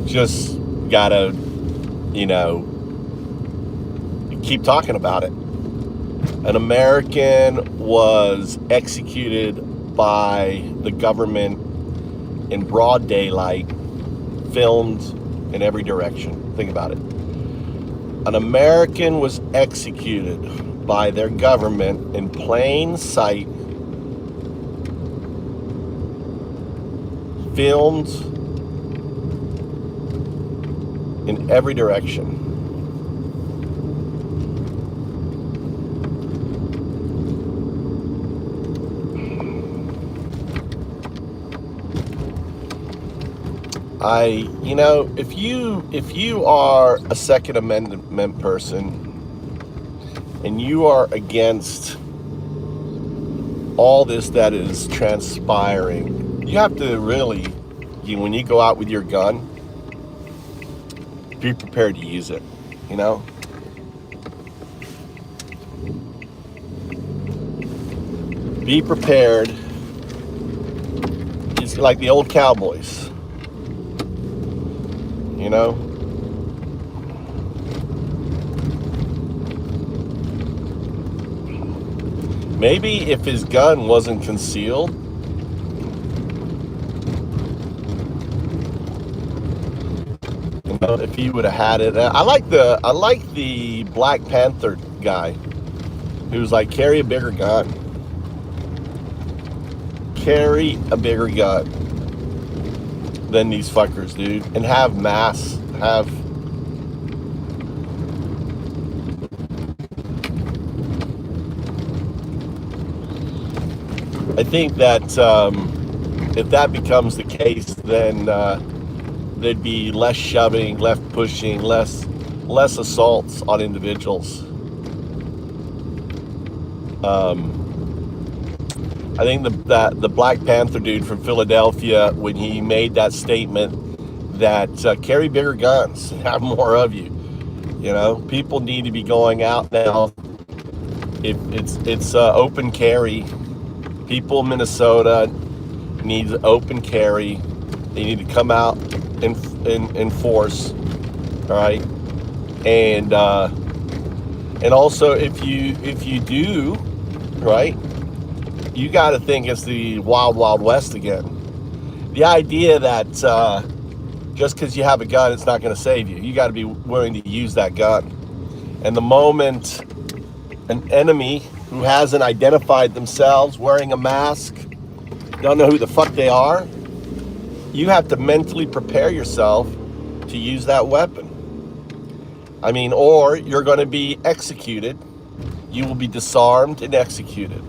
Just gotta, you know, keep talking about it. An American was executed by the government in broad daylight, filmed in every direction. Think about it. An American was executed by their government in plain sight, filmed in every direction. If you are a Second Amendment person and you are against all this that is transpiring, you have to really, when you go out with your gun, be prepared to use it, you know? Be prepared. It's like the old cowboys, you know? Maybe if his gun wasn't concealed, you know, if he would have had it. I like the Black Panther guy who's like, carry a bigger gun. Carry a bigger gun than these fuckers, dude. And have mass. I think that if that becomes the case, then there'd be less shoving, less pushing, less assaults on individuals. I think the Black Panther dude from Philadelphia, when he made that statement that carry bigger guns, have more of you. You know, people need to be going out now. It's open carry. People in Minnesota need open carry. They need to come out in force. All right, and also if you do, right, you got to think it's the wild, wild west again. The idea that just because you have a gun, it's not going to save you. You got to be willing to use that gun. And the moment an enemy who hasn't identified themselves, wearing a mask, don't know who the fuck they are, you have to mentally prepare yourself to use that weapon. I mean, or you're going to be executed. You will be disarmed and executed.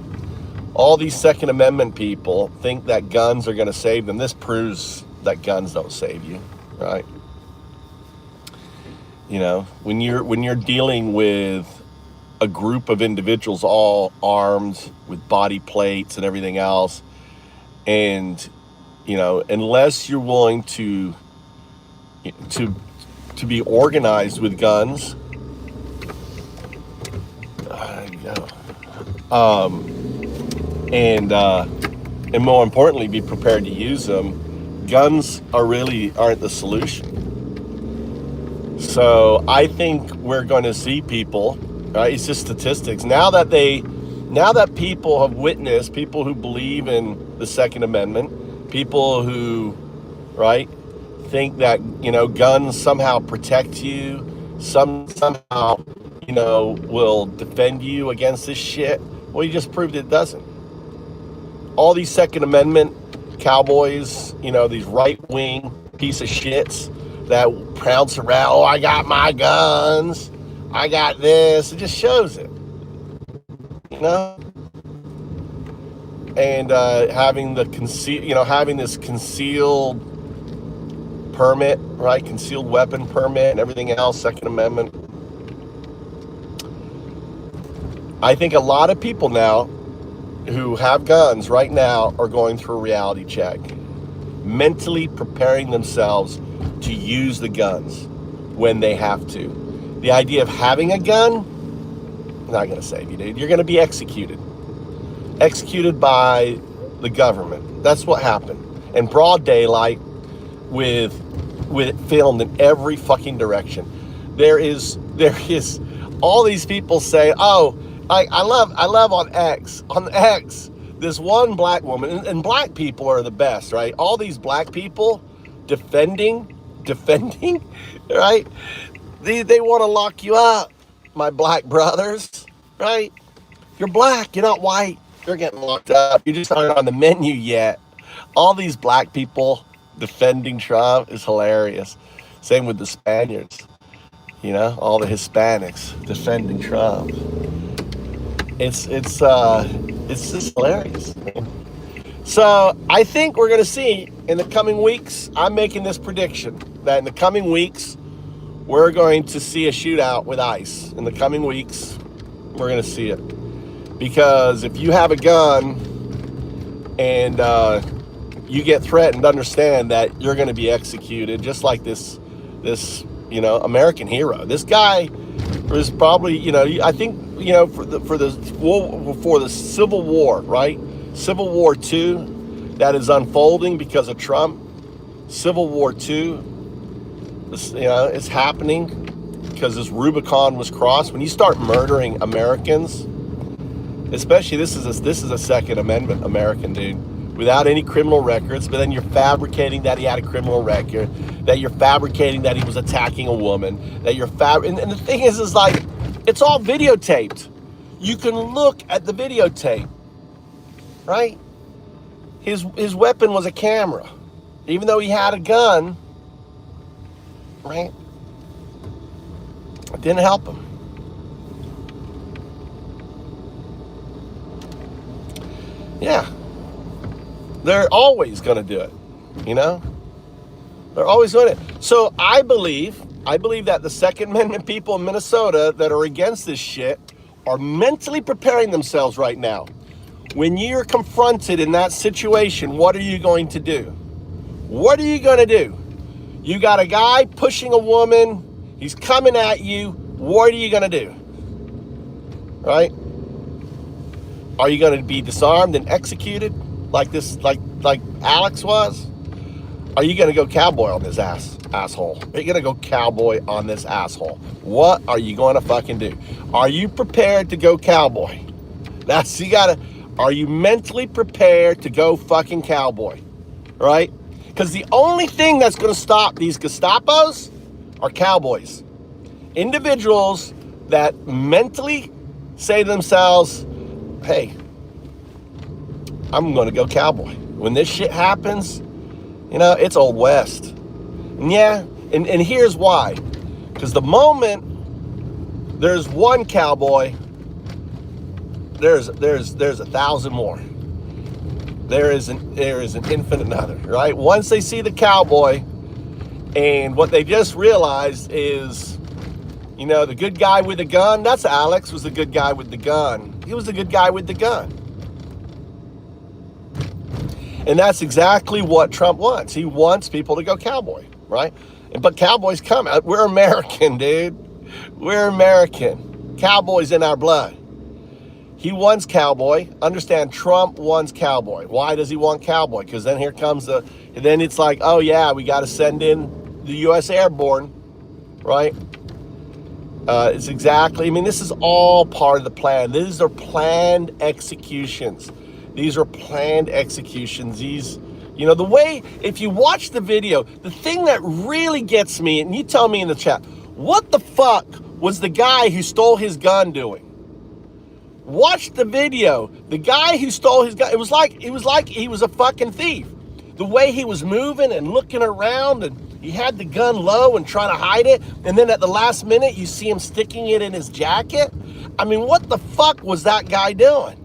All these Second Amendment people think that guns are going to save them. This proves that guns don't save you, right? You know, when you're dealing with a group of individuals all armed with body plates and everything else, and you know, unless you're willing to be organized with guns, and more importantly, be prepared to use them. Guns aren't the solution. So I think we're going to see people, right? It's just statistics. Now that people have witnessed, people who believe in the Second Amendment, people who, right, think that, you know, guns somehow protect you, somehow, you know, will defend you against this shit. Well, you just proved it doesn't. All these Second Amendment cowboys, you know, these right-wing piece of shits that prounce around, oh, I got my guns, I got this. It just shows it, you know. And having this concealed permit, right? Concealed weapon permit and everything else, Second Amendment. I think a lot of people now who have guns right now are going through a reality check, mentally preparing themselves to use the guns when they have to. The idea of having a gun, not going to save you, dude. You're going to be executed by the government. That's what happened in broad daylight with with it filmed in every fucking direction. There is all these people say, oh, I love on X, this one black woman, and black people are the best, right? All these black people defending, right? They want to lock you up, my black brothers, right? You're black, you're not white. You're getting locked up. You just aren't on the menu yet. All these black people defending Trump is hilarious. Same with the Spaniards. You know, all the Hispanics defending Trump. It's just hilarious. So I think we're going to see in the coming weeks, I'm making this prediction that in the coming weeks, we're going to see a shootout with ICE. In the coming weeks, we're going to see it. Because if you have a gun and you get threatened, understand that you're going to be executed, just like this American hero. This guy was probably, I think, for the Civil War, right? Civil War II that is unfolding because of Trump. Civil War II, it's happening because this Rubicon was crossed. When you start murdering Americans, especially this is a Second Amendment American, dude, without any criminal records, but then you're fabricating that he had a criminal record, that you're fabricating that he was attacking a woman, that you're and the thing is like, it's all videotaped. You can look at the videotape, right? His weapon was a camera, even though he had a gun, right? It didn't help him. Yeah. They're always going to do it, They're always doing it. So I believe that the Second Amendment people in Minnesota that are against this shit are mentally preparing themselves right now. When you're confronted in that situation, what are you going to do? What are you going to do? You got a guy pushing a woman. He's coming at you. What are you going to do? Right? Are you going to be disarmed and executed like Alex was? Are you going to go cowboy on this asshole? Are you going to go cowboy on this asshole? What are you going to fucking do? Are you prepared to go cowboy? Are you mentally prepared to go fucking cowboy? Right? Because the only thing that's going to stop these Gestapos are cowboys. Individuals that mentally say to themselves, hey, I'm going to go cowboy. When this shit happens, it's Old West. And yeah, and here's why. Because the moment there's one cowboy, there's 1,000 more. There is an infinite another, right? Once they see the cowboy, and what they just realized is, the good guy with the gun, that's Alex, was the good guy with the gun. He was the good guy with the gun. And that's exactly what Trump wants. He wants people to go cowboy, right? But cowboys come out. We're American, dude. We're American. Cowboys in our blood. He wants cowboy. Understand, Trump wants cowboy. Why does he want cowboy? Because then here comes then it's like, oh yeah, we got to send in the U.S. Airborne, right? It's exactly, this is all part of the plan. These are planned executions. These are planned executions. The way, if you watch the video, the thing that really gets me, and you tell me in the chat, what the fuck was the guy who stole his gun doing? Watch the video. The guy who stole his gun, it was like he was a fucking thief. The way he was moving and looking around, and he had the gun low and trying to hide it, and then at the last minute, you see him sticking it in his jacket. What the fuck was that guy doing?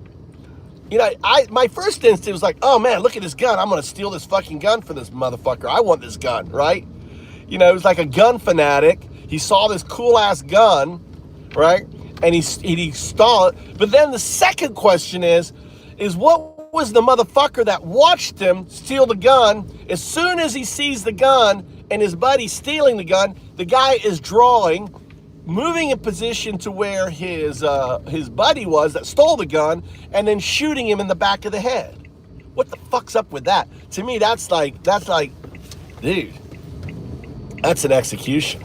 My first instinct was like, oh man, look at this gun. I'm going to steal this fucking gun for this motherfucker. I want this gun, right? It was like a gun fanatic. He saw this cool ass gun, right? And he stole it. But then the second question is what was the motherfucker that watched him steal the gun? As soon as he sees the gun and his buddy stealing the gun, the guy is drawing, moving in position to where his buddy was that stole the gun, and then shooting him in the back of the head. What the fuck's up with that? To me, that's like, dude, That's an execution,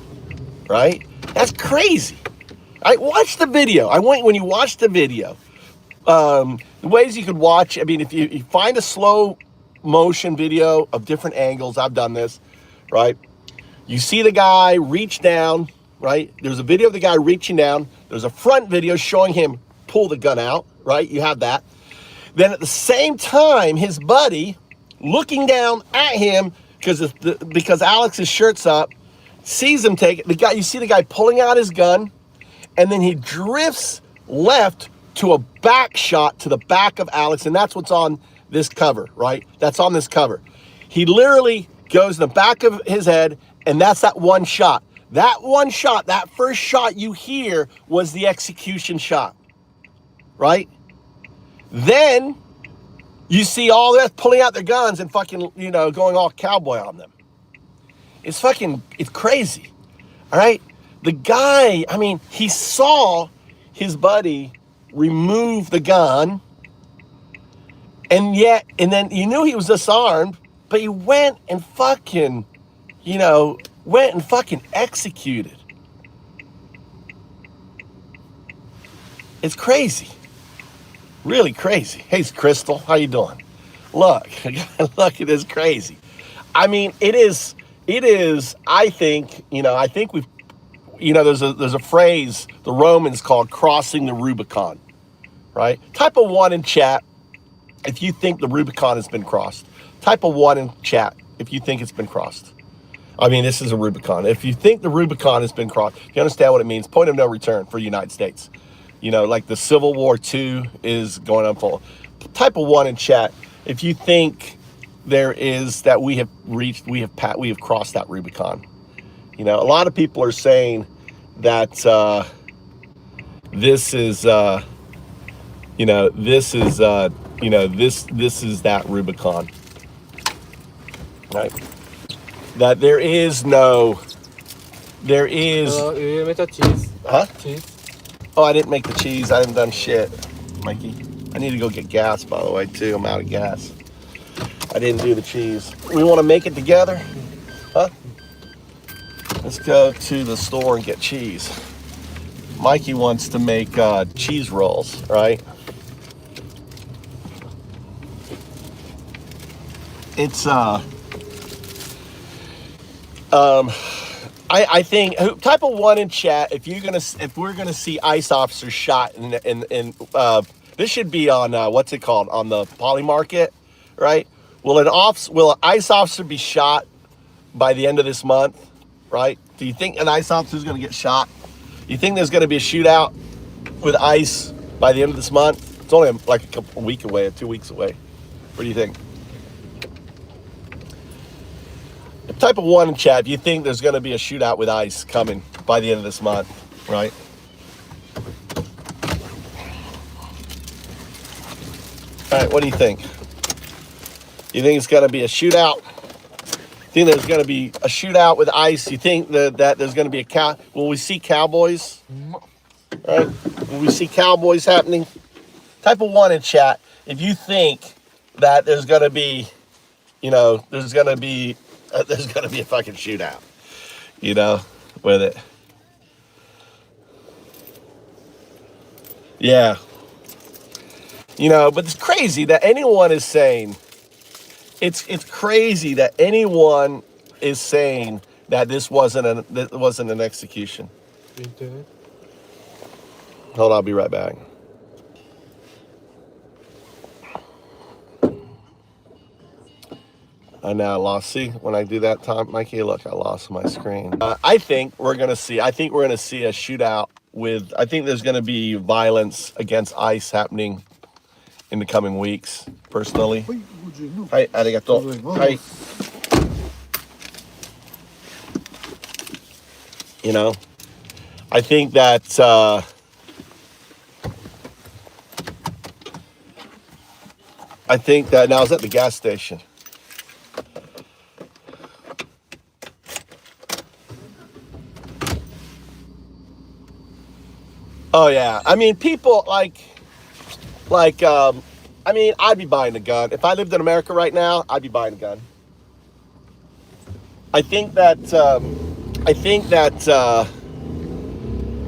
right? That's crazy. I watch the video. I want when you watch the video, the ways you could watch. I mean, if you find a slow motion video of different angles, I've done this, right? You see the guy reach down, right? There's a video of the guy reaching down. There's a front video showing him pull the gun out, right? You have that. Then at the same time, his buddy looking down at him because Alex's shirt's up, sees him take it. The guy, you see the guy pulling out his gun, and then he drifts left to a back shot to the back of Alex, and that's what's on this cover, right? That's on this cover. He literally goes in the back of his head, and that's that one shot. That one shot, that first shot you hear was the execution shot, right? Then you see all the rest pulling out their guns and fucking, you know, going all cowboy on them. It's crazy, all right? The guy, I mean, he saw his buddy remove the gun, and then you knew he was disarmed, but he went and fucking, executed. It's crazy. Really crazy. Hey, Crystal, how you doing? Look, look at this crazy. I mean, it is, I think we've, there's a phrase the Romans called crossing the Rubicon, right? Type a 1 in chat if you think the Rubicon has been crossed. Type a 1 in chat if you think it's been crossed. I mean, this is a Rubicon. If you think the Rubicon has been crossed, if you understand what it means, point of no return for the United States. Like the Civil War II is going on full. Type a 1 in chat if you think there is that we have crossed that Rubicon. A lot of people are saying that this is that Rubicon, right? That there is. You made a cheese. Huh? Cheese. Oh, I didn't make the cheese. I haven't done shit, Mikey. I need to go get gas, by the way, too. I'm out of gas. I didn't do the cheese. We want to make it together? Huh? Let's go to the store and get cheese. Mikey wants to make cheese rolls, right? It's I think type a 1 in chat if we're gonna see ICE officers shot in this should be on what's it called, on the Poly Market, right? Will an ICE officer be shot by the end of this month, right? Do you think an ICE officer is gonna get shot? You think there's gonna be a shootout with ICE by the end of this month? It's only like a week away, 2 weeks away. What do you think? Type of 1 in chat if you think there's going to be a shootout with ICE coming by the end of this month, right? All right, what do you think? You think it's going to be a shootout? Think there's going to be a shootout with ICE? You think that there's going to be will we see cowboys? All right, will we see cowboys happening? Type of 1 in chat if you think that there's going to be, there's going to be a fucking shootout, with it. Yeah. But it's crazy that anyone is saying, it's crazy that anyone is saying that this wasn't an execution. Hold on, I'll be right back. I now lost. See, when I do that time, Mikey, look, I lost my screen. I think we're gonna see a shootout with. I think there's gonna be violence against ICE happening in the coming weeks. Personally, hi, arigato. Hi. I think that. Now I was at the gas station. Oh yeah, I mean, people I'd be buying a gun. If I lived in America right now, I'd be buying a gun. I think that I think that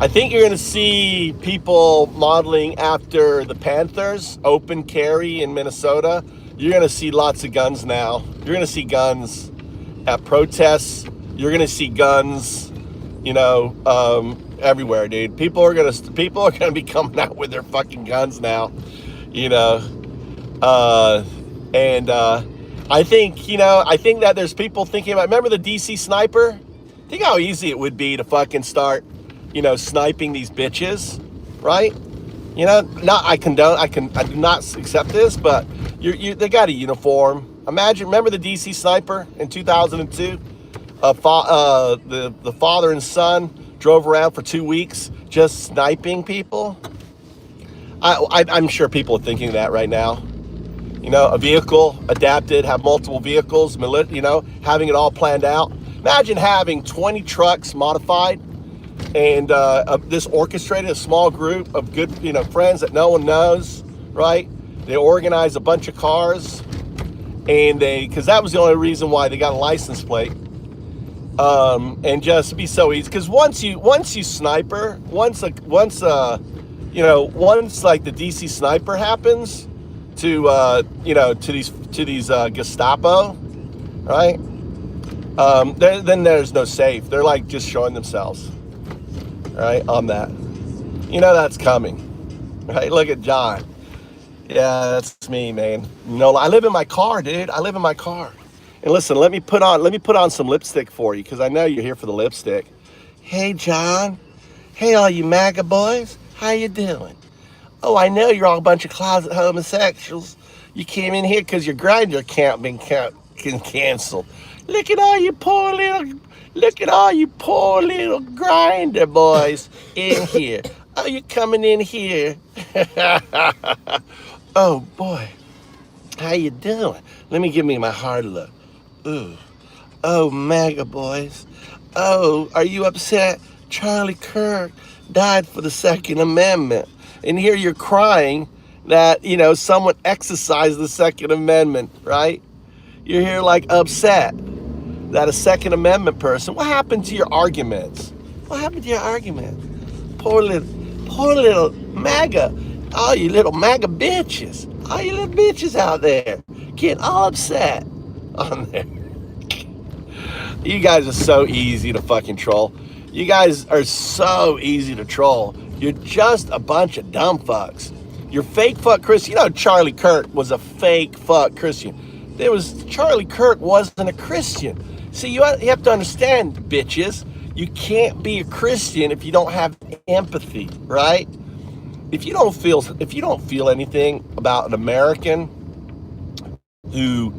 I think you're going to see people modeling after the Panthers, open carry in Minnesota. You're going to see lots of guns now. You're going to see guns at protests. You're going to see guns, everywhere, dude. People are going to be coming out with their fucking guns now, you know. And I think, I think that there's people thinking about, remember the DC sniper? Think how easy it would be to fucking start, sniping these bitches, right? Not I do not accept this, but they got a uniform. Remember the DC sniper in 2002? The father and son drove around for 2 weeks just sniping people. I'm sure people are thinking that right now. A vehicle adapted, have multiple vehicles, having it all planned out. Imagine having 20 trucks modified and this orchestrated, a small group of good, friends that no one knows, right? They organize a bunch of cars, and because that was the only reason why they got a license plate, and just be so easy. Because once you sniper, once like the DC sniper happens to these Gestapo, right? Then there's no safe. They're like just showing themselves. Right, on that. That's coming. Right? Look at John. Yeah, that's me, man. I live in my car, dude. I live in my car. And listen, let me put on some lipstick for you, because I know you're here for the lipstick. Hey, John. Hey, all you MAGA boys. How you doing? Oh, I know you're all a bunch of closet homosexuals. You came in here because your Grindr account been canceled. Look at all you poor little Grindr boys in here. Oh, you're coming in here. Oh, boy. How you doing? Let me give me my hard look. Ooh. Oh, MAGA boys. Oh, are you upset? Charlie Kirk died for the Second Amendment. And here you're crying that, someone exercised the Second Amendment, right? You're here like upset that a Second Amendment person, what happened to your arguments? What happened to your arguments? Poor little MAGA, all you little MAGA bitches, all you little bitches out there getting all upset on there. You guys are so easy to fucking troll. You guys are so easy to troll. You're just a bunch of dumb fucks. You're fake fuck Christian. Charlie Kirk was a fake fuck Christian. Charlie Kirk wasn't a Christian. See, you have to understand, bitches, you can't be a Christian if you don't have empathy, right? If you don't feel anything about an American who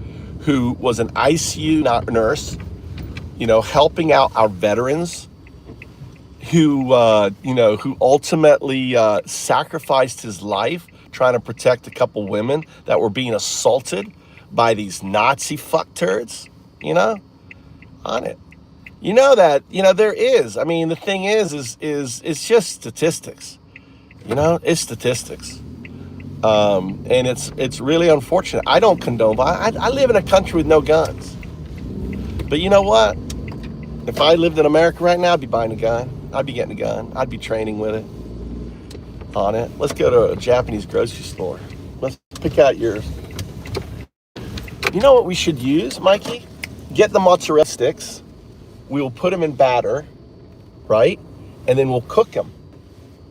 was an ICU nurse, helping out our veterans, who ultimately sacrificed his life trying to protect a couple women that were being assaulted by these Nazi fuckturds, on it. There is. I mean, the thing is it's just statistics. It's statistics. And it's really unfortunate. I don't condone. I live in a country with no guns. But you know what? If I lived in America right now, I'd be buying a gun. I'd be getting a gun. I'd be training with it. On it. Let's go to a Japanese grocery store. Let's pick out yours. You know what we should use, Mikey? Get the mozzarella sticks. We will put them in batter, right? And then we'll cook them.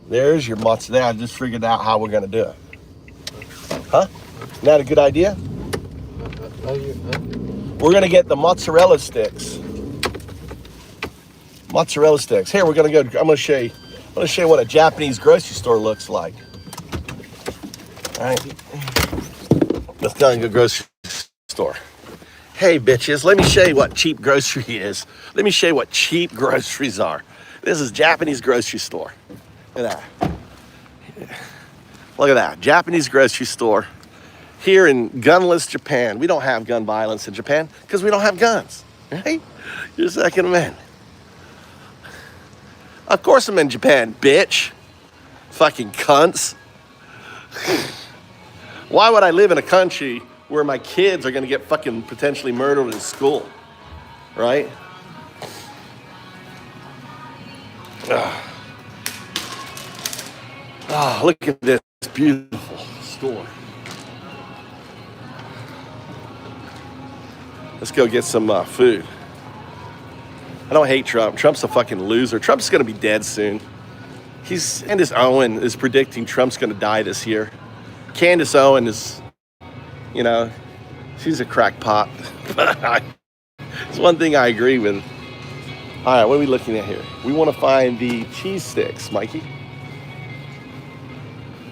There's your mozzarella. I just figured out how we're going to do it. Huh? Isn't that a good idea? We're going to get the mozzarella sticks. Mozzarella sticks. Here, we're going to go. I'm going to show you what a Japanese grocery store looks like. All right. Let's go and go grocery store. Hey, bitches, let me show you what cheap grocery is. Let me show you what cheap groceries are. This is Japanese grocery store. Look at that. Look at that. Japanese grocery store. Here in gunless Japan. We don't have gun violence in Japan because we don't have guns. Right? Your Second Amendment. Of course I'm in Japan, bitch. Fucking cunts. Why would I live in a country where my kids are going to get fucking potentially murdered in school, right? Look at this beautiful store. Let's go get some food. I don't hate Trump. Trump's a fucking loser. Trump's going to be dead soon. Candace Owen is predicting Trump's going to die this year. Candace Owen is, she's a crackpot. It's one thing I agree with. All right, what are we looking at here? We want to find the cheese sticks, Mikey.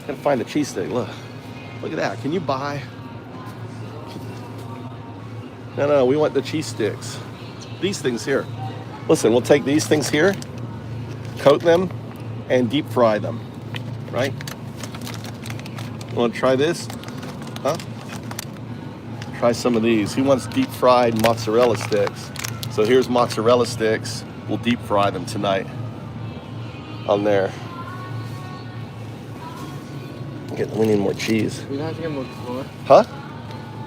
Gotta find the cheese stick. Look at that. Can you buy? No, we want the cheese sticks. These things here. Listen, we'll take these things here, coat them, and deep fry them, right? You want to try this? Huh? Try some of these. He wants deep fried mozzarella sticks. So here's mozzarella sticks. We'll deep fry them tonight on there. We need more cheese. We don't have to get more. Huh?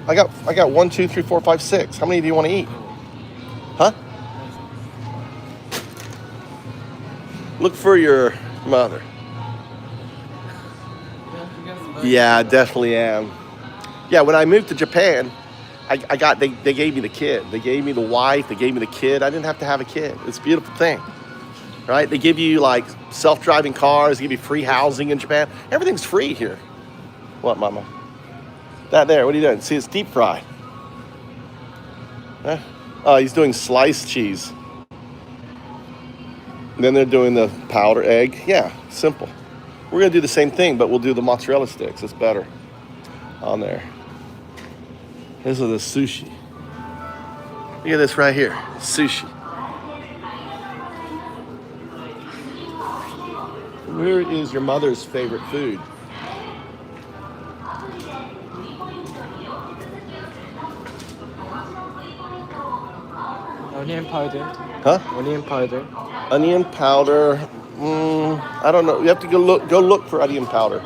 I got 1, 2, 3, 4, 5, 6. How many do you want to eat? Huh? Look for your mother. Yeah, I definitely am. Yeah, when I moved to Japan, they gave me the kid. They gave me the wife. They gave me the kid. I didn't have to have a kid. It's a beautiful thing, right? They give you like self-driving cars. They give you free housing in Japan. Everything's free here. What, Mama? That there. What are you doing? See, it's deep fried. Huh? Oh, he's doing sliced cheese. And then they're doing the powder egg. Yeah, simple. We're gonna do the same thing, but we'll do the mozzarella sticks. It's better on there. This is the sushi. Look at this right here, sushi. Where is your mother's favorite food? Onion powder. Huh? Onion powder. Onion powder. I don't know. You have to go look for onion powder.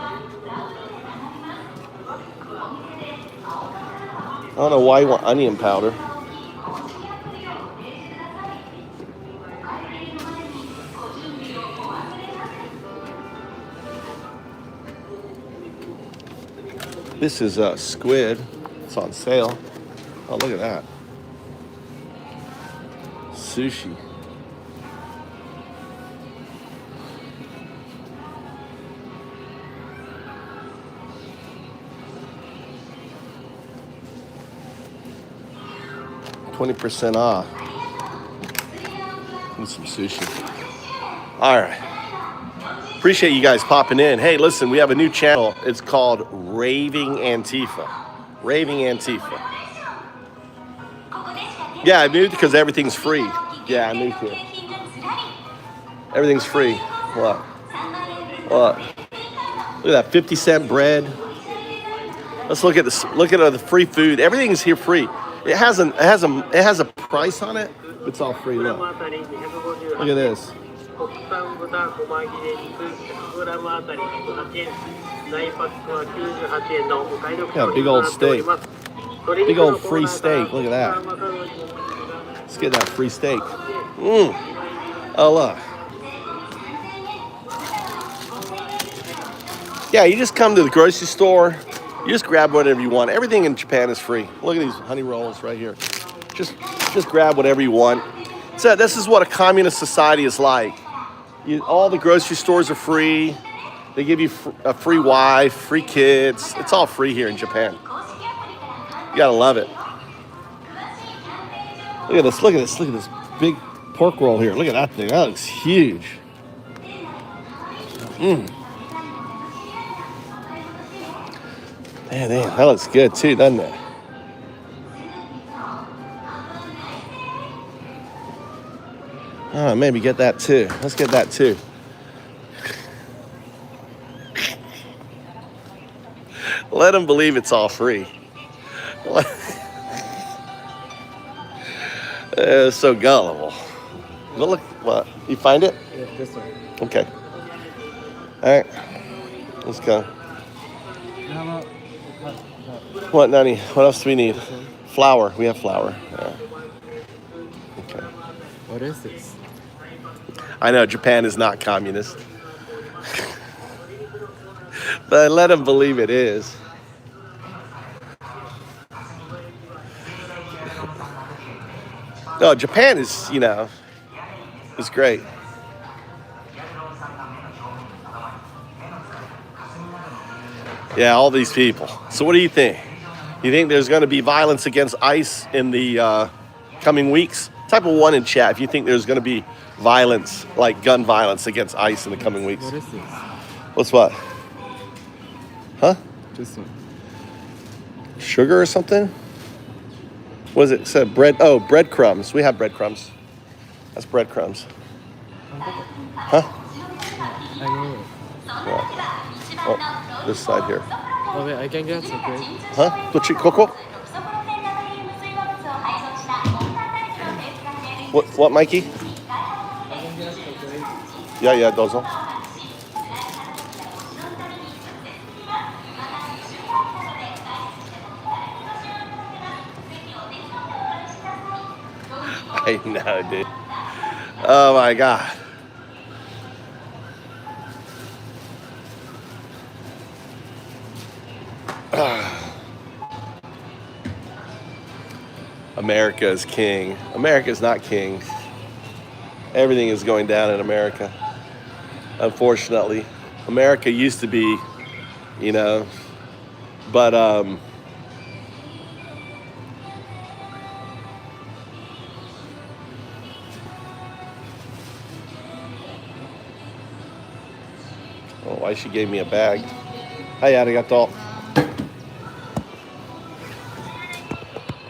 I don't know why you want onion powder. This is squid. It's on sale. Oh, look at that. Sushi. %20 off. And some sushi. All right. Appreciate you guys popping in. Hey, listen, we have a new channel. It's called Raving Antifa. Raving Antifa. Yeah, I moved because everything's free. Yeah, I moved here. Everything's free. What? Look at that 50-cent bread. Let's look at this. Look at the free food. Everything's here free. It has a price on it. It's all free. Look. Look at this. Yeah, big old steak. Big old free steak. Look at that. Let's get that free steak. Oh, look. Yeah, you just come to the grocery store. You just grab whatever you want. Everything in Japan is free. Look at these honey rolls right here. Just grab whatever you want. So this is what a communist society is like. All the grocery stores are free. They give you a free wife, free kids. It's all free here in Japan. You gotta love it. Look at this. Look at this. Look at this big pork roll here. Look at that thing. That looks huge. Man, that looks good too, doesn't it? Oh, maybe get that too. Let's get that too. Let them believe it's all free. So gullible. But look, what? You find it? Yeah, this one. Okay. All right. Let's go. What, Nani? What else do we need? Flour. We have flour. Yeah. Okay. What is this? I know Japan is not communist, but let them believe it is. No, Japan is, is great. Yeah, all these people. So what do you think? You think there's going to be violence against ICE in the coming weeks? Type of one in chat if you think there's going to be violence, like gun violence against ICE in the coming weeks. What is this? What's what? Huh? Just Sugar or something? What is it? It said bread. Oh, breadcrumbs. We have breadcrumbs. That's breadcrumbs. Huh? I know it. Yeah. Oh, this side here. Oh wait, I can get some bread. Huh? Coco? What, Mikey? I can get some bread. Yeah, dozo. I know, dude. Oh my God. America is king. America is not king. Everything is going down in America. Unfortunately, America used to be, but oh, why she gave me a bag? Hi, arigato.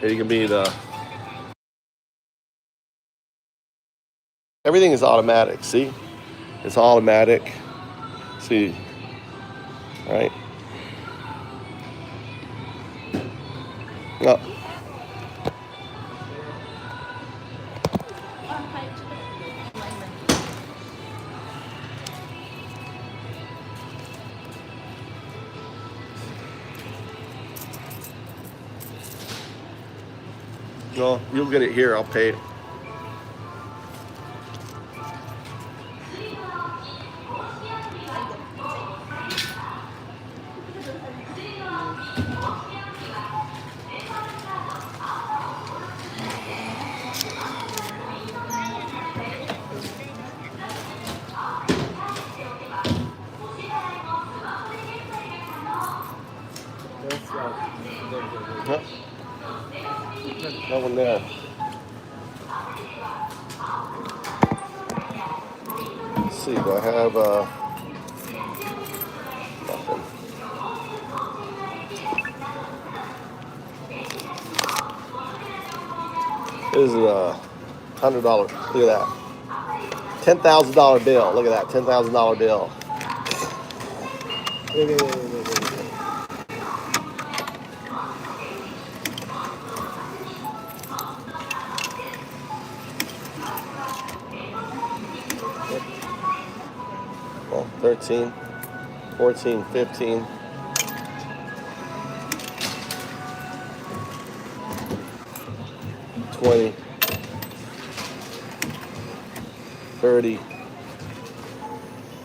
Here you can be the. Everything is automatic. See, it's automatic. See, all right. Oh. No, you'll get it here. I'll pay it. That's Huh? No one there. Let's see, do I have nothing? This is a $100. Look at that. $10,000 bill. Look at that. $10,000 bill. wait. 13, 14, 15. $20, $30,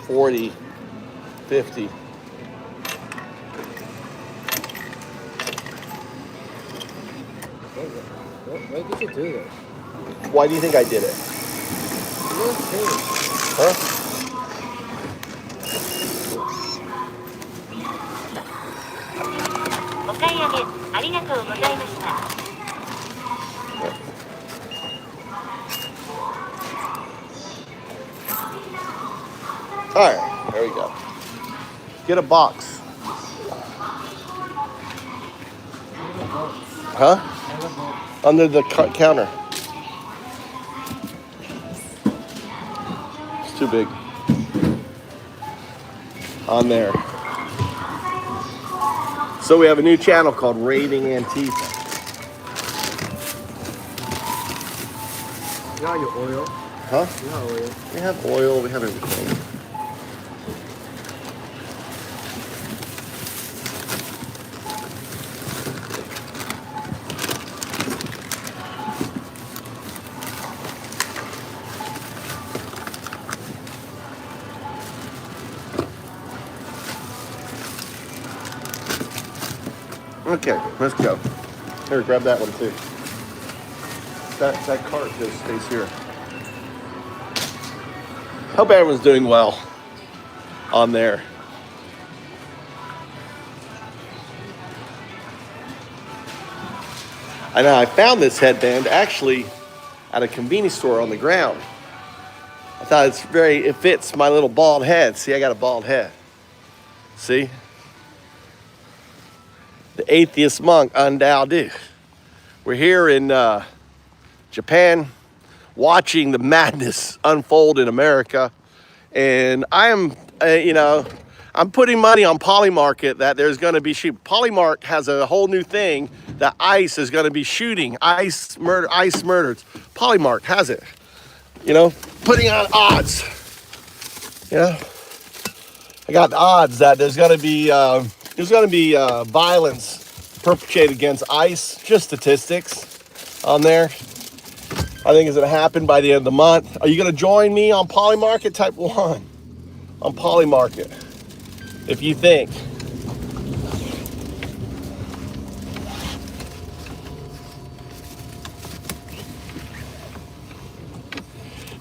$40, $50. Why did you do that? Why do you think I did it? You were paid. Huh? All right, there we go. Get a box. Huh? Under the counter. It's too big. On there. So we have a new channel called Raving Antifa. You got your oil? Huh? You got oil. We have oil, we have everything. Okay, let's go. Here, grab that one too. That cart just stays here. Hope everyone's doing well on there. I know I found this headband actually at a convenience store on the ground. I thought it fits my little bald head. See, I got a bald head. See? The atheist monk, Undao. We're here in Japan watching the madness unfold in America. And I am, I'm putting money on Polymarket that there's going to be Polymark has a whole new thing that ICE is going to be shooting ICE murders. Polymark has it, putting on odds. I got the odds that there's going to be violence perpetrated against ICE. Just statistics on there. I think it's going to happen by the end of the month. Are you going to join me on Polymarket? Type 1 on Polymarket. If you think.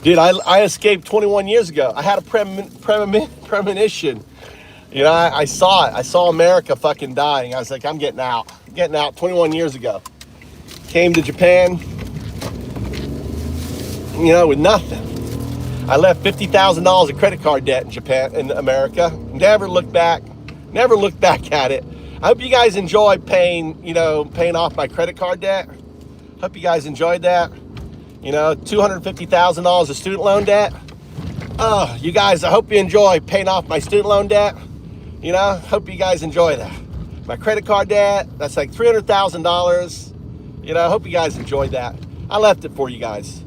Dude, I escaped 21 years ago. I had a premonition. I saw it. I saw America fucking dying. I was like, I'm getting out. 21 years ago. Came to Japan, with nothing. I left $50,000 of credit card debt in America. Never looked back at it. I hope you guys enjoy paying off my credit card debt. Hope you guys enjoyed that. $250,000 of student loan debt. Oh, you guys, I hope you enjoy paying off my student loan debt. Hope you guys enjoy that. My credit card debt, that's like $300,000. Hope you guys enjoyed that. I left it for you guys.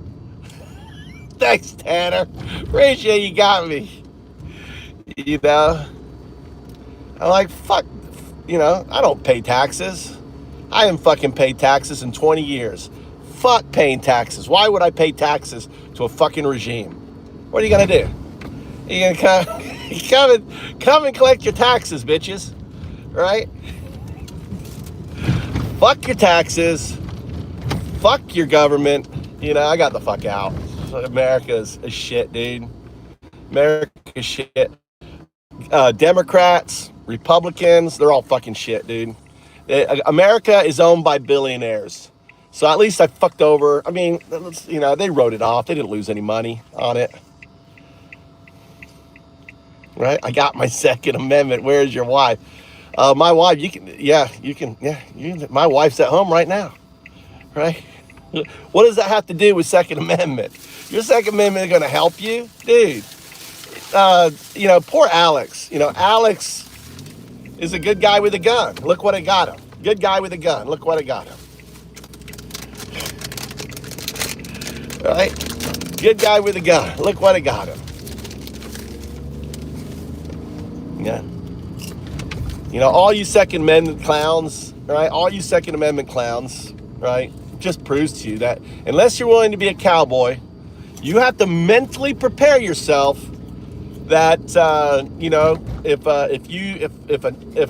Thanks, Tanner. Appreciate you got me. I'm like, fuck, I don't pay taxes. I haven't fucking paid taxes in 20 years. Fuck paying taxes. Why would I pay taxes to a fucking regime? What are you gonna do? You gonna come and collect your taxes, bitches, right? Fuck your taxes. Fuck your government. I got the fuck out. America's a shit, dude. America's shit. Democrats, Republicans, they're all fucking shit, dude. America is owned by billionaires. So at least I fucked over. I mean, they wrote it off. They didn't lose any money on it. Right? I got my Second Amendment. Where's your wife? My wife, my wife's at home right now. Right? What does that have to do with Second Amendment? Your Second Amendment is going to help you? Dude. Poor Alex. Alex is a good guy with a gun. Look what I got him. Good guy with a gun. Look what I got him. All right? Good guy with a gun. Look what I got him. Yeah. All you Second Amendment clowns, right? All you Second Amendment clowns, right? Just proves to you that unless you're willing to be a cowboy, you have to mentally prepare yourself that if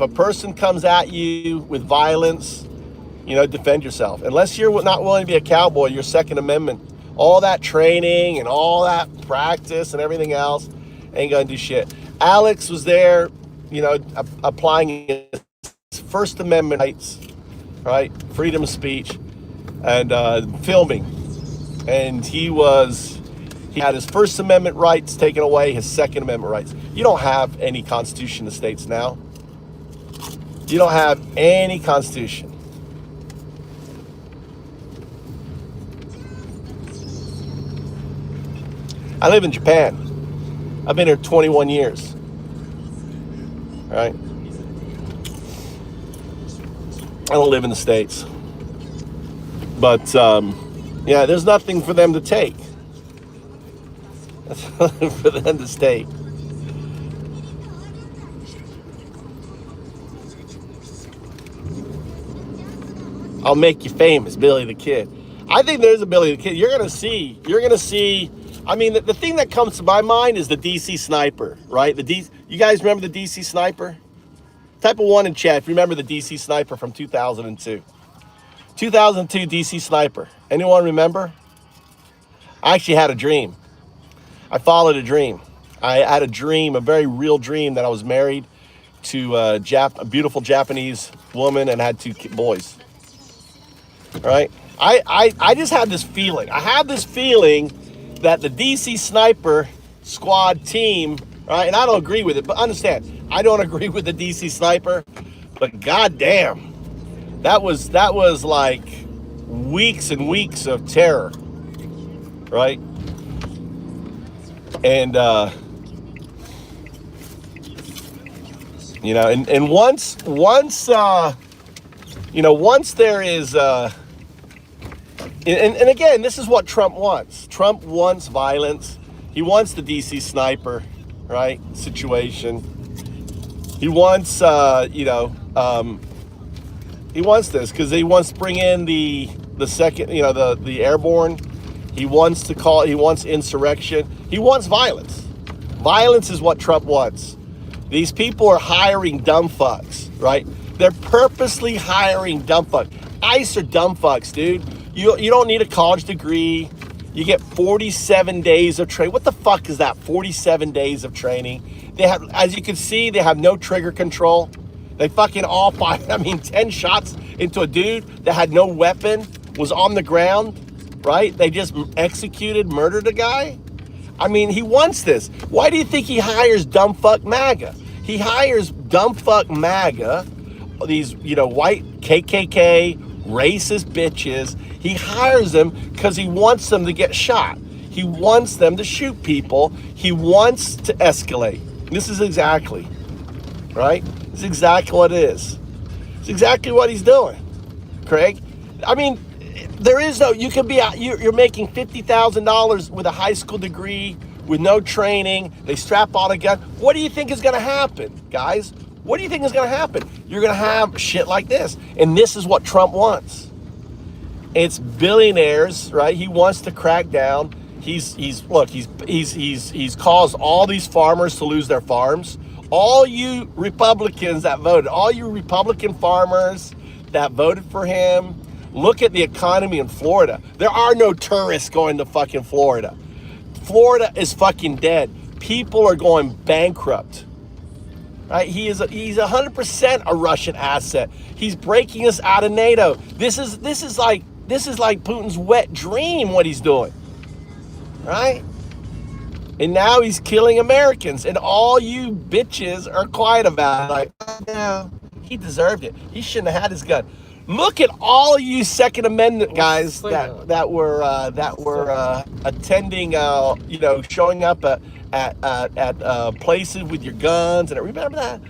a person comes at you with violence, defend yourself. Unless you're not willing to be a cowboy, your Second Amendment, all that training and all that practice and everything else ain't gonna do shit. Alex was there, applying his First Amendment rights, right? Freedom of speech and filming. And he had his First Amendment rights taken away, his Second Amendment rights. You don't have any Constitution in the States now. You don't have any Constitution. I live in Japan. I've been here 21 years. Right? I don't live in the States. But, there's nothing for them to take. There's nothing for them to take. I'll make you famous, Billy the Kid. I think there's a Billy the Kid. You're gonna see. I mean, the thing that comes to my mind is the DC Sniper, right? You guys remember the DC Sniper? Type of 1 in chat if you remember the DC Sniper from 2002. 2002 DC Sniper. Anyone remember? I actually had a dream. I followed a dream. I had a dream, a very real dream, that I was married to a beautiful Japanese woman and had 2 boys. All right? I just had this feeling. I had this feeling that the DC Sniper squad team, right? And I don't agree with it, but understand, I don't agree with the DC Sniper, but goddamn, that was like weeks and weeks of terror, right? And you know, and once there is and again, this is what Trump wants. Trump wants violence. He wants the DC Sniper, right, situation. He wants, he wants this because he wants to bring in the second, the airborne. He wants insurrection. He wants violence. Violence is what Trump wants. These people are hiring dumb fucks, right? They're purposely hiring dumb fucks. ICE are dumb fucks, dude. You don't need a college degree. You get 47 days of training. What the fuck is that? 47 days of training. They have, as you can see, they have no trigger control. They fucking all fired. 10 shots into a dude that had no weapon, was on the ground, right? They just murdered a guy. He wants this. Why do you think he hires dumb fuck MAGA? He hires dumb fuck MAGA, these, white KKK, racist bitches. He hires them because he wants them to get shot. He wants them to shoot people. He wants to escalate. This is exactly, right? This is exactly what it is. It's exactly what he's doing, Craig. There is no, you can be out, you're making $50,000 with a high school degree, with no training. They strap on a gun. What do you think is going to happen, guys? What do you think is going to happen? You're going to have shit like this. And this is what Trump wants. It's billionaires, right? He wants to crack down. He's caused all these farmers to lose their farms. All you Republicans that voted, all you Republican farmers that voted for him, look at the economy in Florida. There are no tourists going to fucking Florida. Florida is fucking dead. People are going bankrupt. Right? He's 100% a Russian asset. He's breaking us out of NATO. This is like Putin's wet dream, what he's doing. Right? And now he's killing Americans, and all you bitches are quiet about it. Like, no, he deserved it. He shouldn't have had his gun. Look at all you Second Amendment guys that were attending, showing up at places with your guns. And remember that?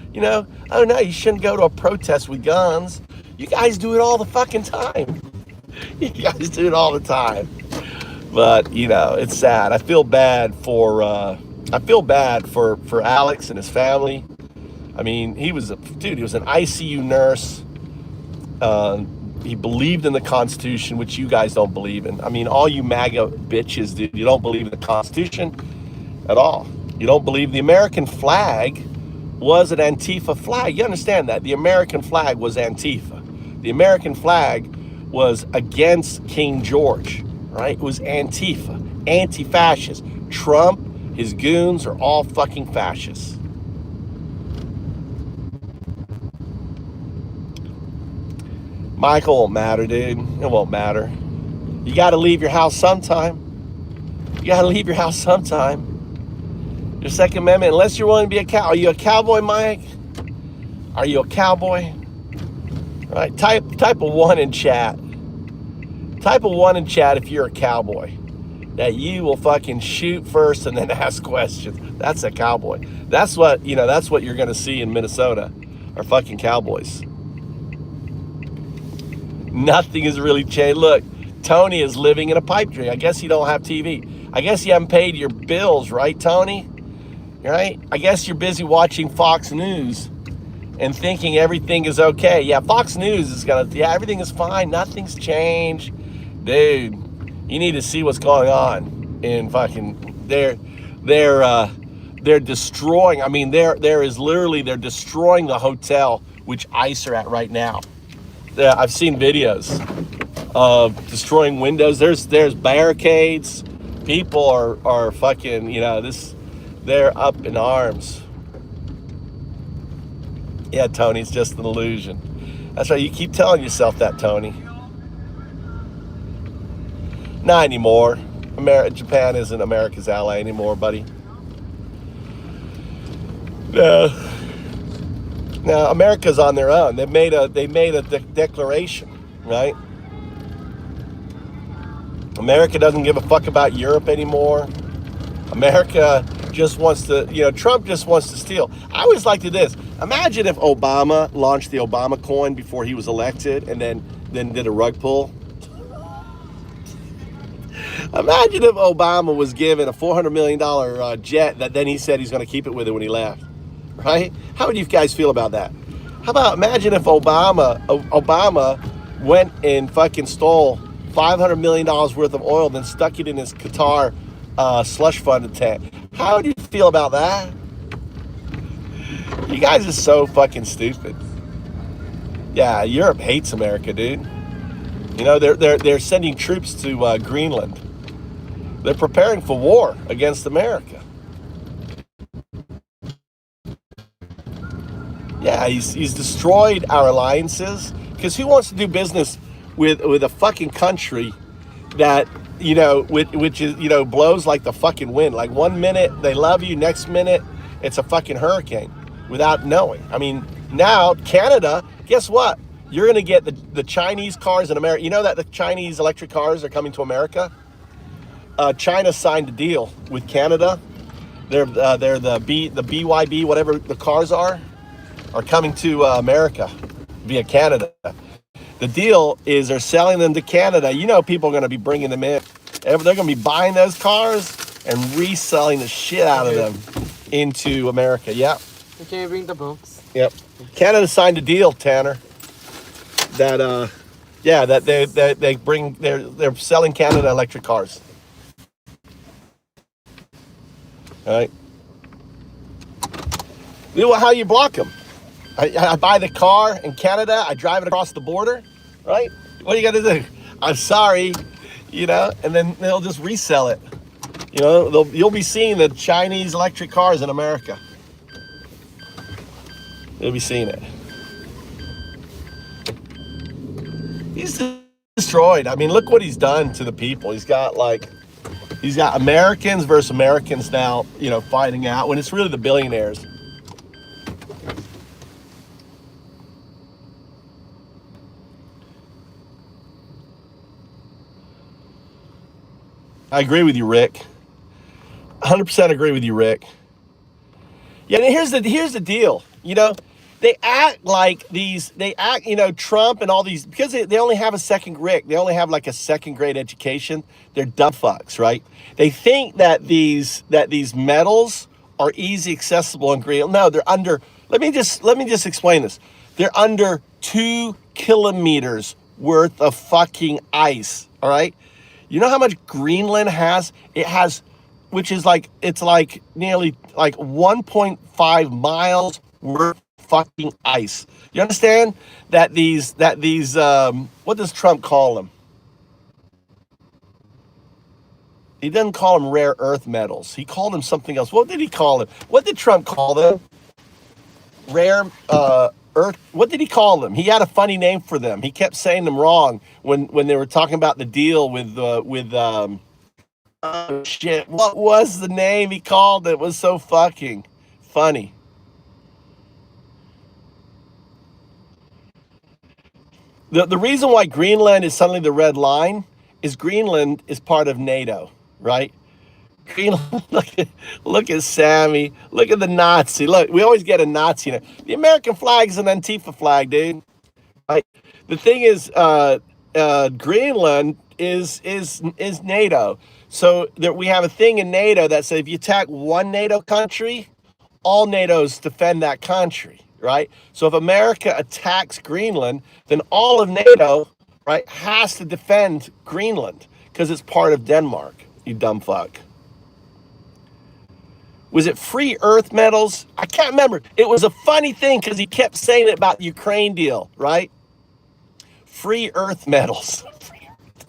Oh no, you shouldn't go to a protest with guns. You guys do it all the fucking time. You guys do it all the time. But it's sad. I feel bad for Alex and his family. He was an ICU nurse. He believed in the Constitution, which you guys don't believe in. All you MAGA bitches, dude, you don't believe in the Constitution at all. You don't believe the American flag was an Antifa flag. You understand that? The American flag was Antifa. The American flag was against King George, right? It was Antifa, anti-fascist. Trump, his goons are all fucking fascists. Michael won't matter, dude. It won't matter. You got to leave your house sometime. Your Second Amendment, unless you're willing to be a cow. Are you a cowboy, Mike? Are you a cowboy? All right, type a 1 in chat. Type a 1 in chat if you're a cowboy. That you will fucking shoot first and then ask questions. That's a cowboy. That's what you're gonna see in Minnesota, are fucking cowboys. Nothing has really changed. Look, Tony is living in a pipe dream. I guess you don't have TV. I guess you haven't paid your bills, right, Tony? Right? I guess you're busy watching Fox News and thinking everything is okay. Yeah, Fox News is everything is fine. Nothing's changed. Dude, you need to see what's going on in fucking their They're destroying. I mean, there is literally they're destroying the hotel which ICE are at right now. Yeah, I've seen videos of destroying windows. There's barricades. People are fucking, they're up in arms. Yeah, Tony, it's just an illusion. That's right. You keep telling yourself that, Tony. Not anymore. Japan isn't America's ally anymore, buddy. No, America's on their own. They made a declaration, right? America doesn't give a fuck about Europe anymore. America just wants to, Trump just wants to steal. I always liked this. Imagine if Obama launched the Obama coin before he was elected and then did a rug pull. Imagine if Obama was given a $400 million jet that then he said he's going to keep it with him when he left, right? How would you guys feel about that? How about imagine if Obama went and fucking stole $500 million worth of oil, then stuck it in his Qatar slush fund tank. How would you feel about that? You guys are so fucking stupid. Yeah, Europe hates America, dude. They're sending troops to Greenland. They're preparing for war against America. Yeah, he's destroyed our alliances, because who wants to do business with a fucking country that which is blows like the fucking wind? Like 1 minute they love you, next minute it's a fucking hurricane without knowing. I mean, now Canada, guess what? You're gonna get the Chinese cars in America. You know that the Chinese electric cars are coming to America? China signed a deal with Canada. They're the BYD, whatever the cars are coming to America via Canada. The deal is they're selling them to Canada. People are going to be bringing them in. They're going to be buying those cars and reselling the shit out of them into America. Yep. Can you bring the books? Yep. Canada signed a deal, Tanner. That they're selling Canada electric cars. All right. How you block them? I buy the car in Canada, I drive it across the border, right? What do you got to do? I'm sorry, and then they'll just resell it. You'll be seeing the Chinese electric cars in America. You'll be seeing it. He's destroyed. I mean, look what he's done to the people. He's got Americans versus Americans now, fighting out when it's really the billionaires. I agree with you, Rick. 100% agree with you, Rick. Yeah, and here's the deal. They act, Trump and all these, because they only have a second, Rick, they only have like a second grade education. They're dumb fucks, right? They think that these metals are easy accessible in Greenland. No, they're under, let me just explain this. They're under 2 kilometers worth of fucking ice, all right? You know how much Greenland has? It has, which is it's nearly 1.5 miles worth of fucking ice. You understand that these what does Trump call them? He doesn't call them rare earth metals. He called them something else. What did he call them? What did Trump call them? Rare earth. What did he call them? He had a funny name for them. He kept saying them wrong when they were talking about the deal with oh shit. What was the name he called it? It was so fucking funny. The reason why Greenland is suddenly the red line is Greenland is part of NATO, right? Greenland, look at Sammy. Look at the Nazi. Look, we always get a Nazi in it. The American flag is an Antifa flag, dude. Right? The thing is, Greenland is NATO. So we have a thing in NATO that says if you attack one NATO country, all NATOs defend that country, right? So if America attacks Greenland, then all of NATO, right, has to defend Greenland because it's part of Denmark, you dumb fuck. Was it free earth metals? I can't remember. It was a funny thing because he kept saying it about the Ukraine deal, right? Free earth metals.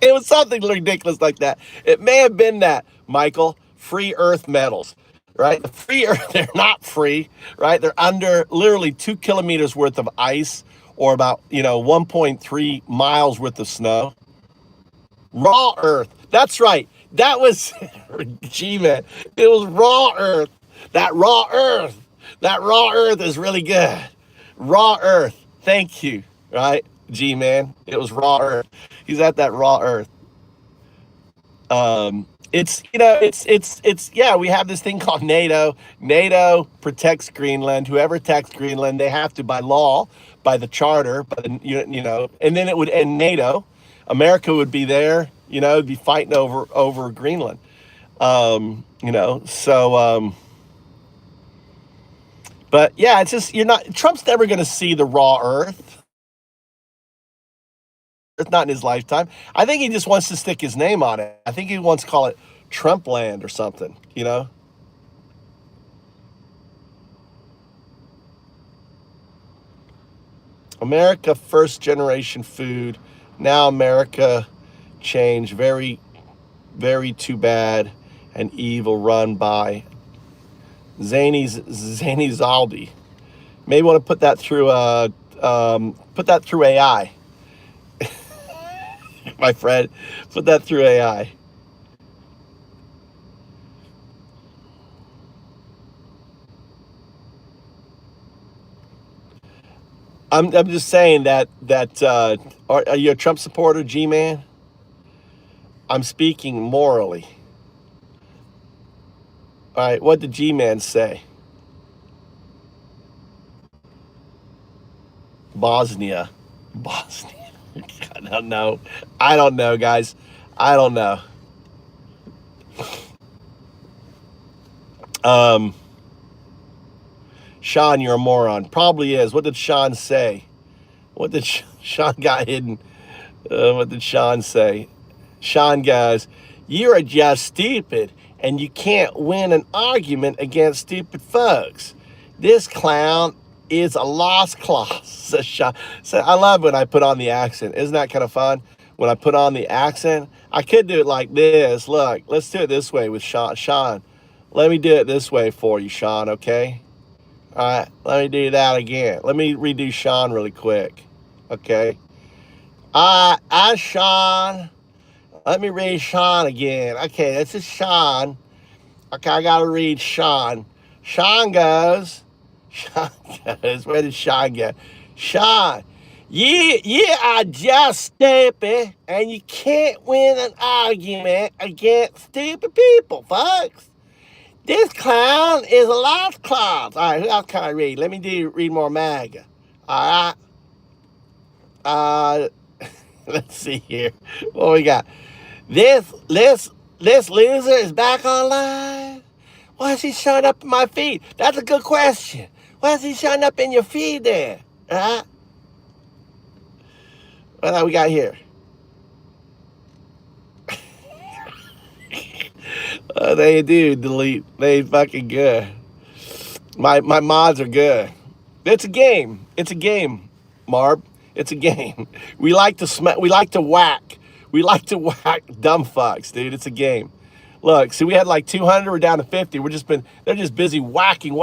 It was something ridiculous like that. It may have been that, Michael. Free earth metals, right? The free earth, they're not free, right? They're under literally 2 kilometers worth of ice or about, 1.3 miles worth of snow. Raw earth. That's right. That was, G-Man. It was raw earth. That raw earth. That raw earth is really good. Raw earth. Thank you, right? G-Man. It was raw earth. He's at that raw earth. Yeah, we have this thing called NATO. NATO protects Greenland. Whoever attacks Greenland, they have to, by law, by the charter, and then it would end NATO. America would be there, be fighting over Greenland. But yeah, it's just, Trump's never going to see the raw earth. It's not in his lifetime. I think he just wants to stick his name on it. I think he wants to call it Trump land or something, America first generation food. Now America changed. Very, very too bad and evil, run by Zany Zaldi. Maybe want to put that through AI. My friend, put that through AI. I'm just saying that are you a Trump supporter, G-Man? I'm speaking morally. All right, what did G-Man say? Bosnia. I don't know. I don't know, guys. I don't know. Sean, you're a moron. Probably is. What did Sean say? What did Sean got hidden? What did Sean say? Sean goes, you are just stupid, and you can't win an argument against stupid folks. This clown is a lost cause, says Sean. So I love when I put on the accent. Isn't that kind of fun? When I put on the accent, I could do it like this. Look, let's do it this way with Sean. Sean, let me do it this way for you, Sean, okay? All right, let me do that again. Let me redo Sean really quick, okay? Sean. Let me read Sean again. Okay, this is Sean. Okay, I gotta read Sean. Sean goes, where did Sean go? Sean, you are just stupid, and you can't win an argument against stupid people, folks. This clown is a lost cause. All right, who else can I read? Let me read more MAGA. All right. Let's see here. What we got? This loser is back online. Why is he showing up in my feed? That's a good question. Why is he showing up in your feed there? What do we got here? They do delete. They fucking good. My mods are good. It's a game. It's a game, Marb. It's a game. We like to we like to whack. We like to whack dumb fucks, dude. It's a game. Look, see, we had like 200. We're down to 50. They're just busy whacking.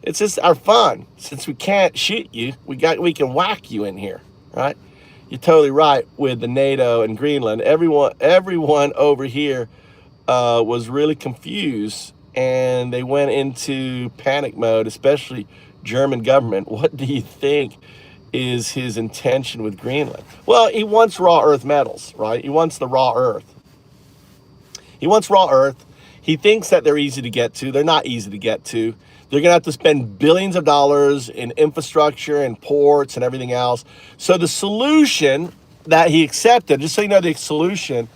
It's just our fun. Since we can't shoot you, we can whack you in here, right? You're totally right with the NATO and Greenland. Everyone over here was really confused, and they went into panic mode, especially German government. What do you think is his intention with Greenland? Well, he wants raw earth metals, right? He wants the raw earth. He wants raw earth. He thinks that they're easy to get to. They're not easy to get to. They're going to have to spend billions of dollars in infrastructure and ports and everything else. So the solution that he accepted, just so you know, the solution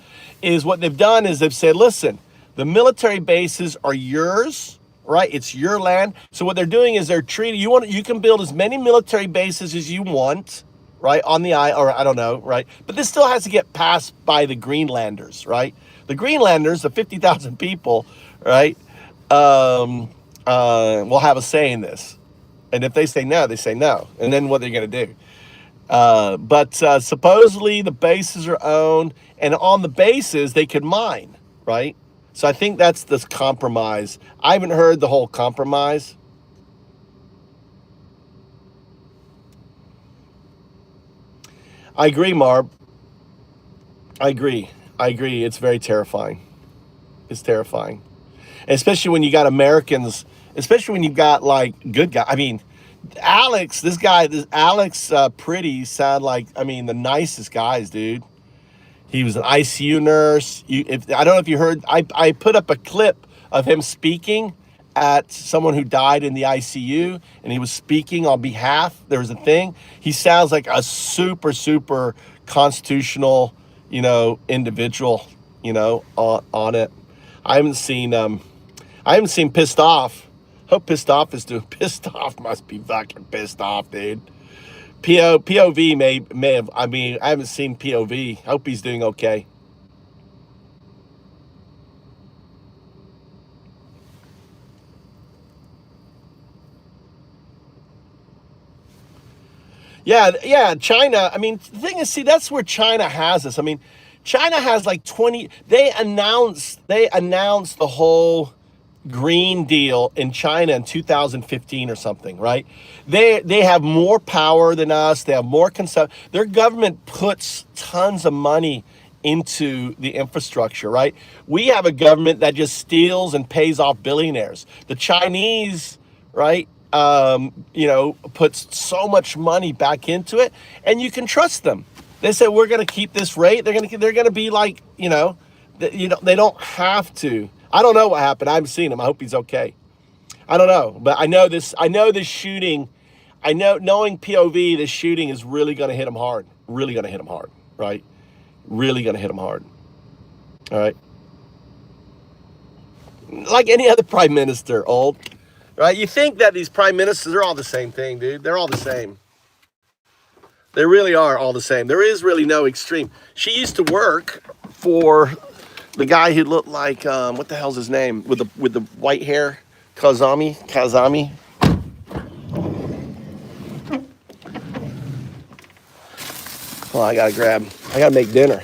is what they've done is they've said, listen, the military bases are yours, right? It's your land. So what they're doing is they're treating you can build as many military bases as you want, right? On the or I don't know, right? But this still has to get passed by the Greenlanders, right? The Greenlanders, the 50,000 people, right? will have a say in this. And if they say no, they say no. And then what are they going to do? But supposedly the bases are owned, and on the bases they could mine, right? So I think that's this compromise. I haven't heard the whole compromise. I agree, Marb. I agree. I agree. It's very terrifying. It's terrifying. Especially when you got Americans, especially when you've got like good guys. I mean, Alex, this Alex Pretty sound like, I mean, the nicest guys, dude. He was an ICU nurse. I don't know if you heard, I put up a clip of him speaking at someone who died in the ICU, and he was speaking on behalf. There was a thing. He sounds like a super, super constitutional, individual, on it. I haven't seen Pissed Off. Hope Pissed Off is doing. Pissed Off must be fucking pissed off, dude. POV may have. I mean, I haven't seen POV. Hope he's doing okay. Yeah. China. I mean, the thing is, see, that's where China has us. I mean, China has like 20. They announced the whole Green Deal in China in 2015 or something, right? They have more power than us. They have more concept. Their government puts tons of money into the infrastructure, right? We have a government that just steals and pays off billionaires. The Chinese, right? Puts so much money back into it, and you can trust them. They say we're going to keep this rate. They're going to be like, they don't have to. I don't know what happened. I haven't seen him. I hope he's okay. I don't know, but I know this shooting. Knowing POV, this shooting is really going to hit him hard. Really going to hit him hard, right? Really going to hit him hard. All right. Like any other prime minister, old, right? You think that these prime ministers are all the same thing, dude. They're all the same. They really are all the same. There is really no extreme. She used to work for the guy who looked like, what the hell's his name? With the white hair? Kazami. Well, I gotta make dinner.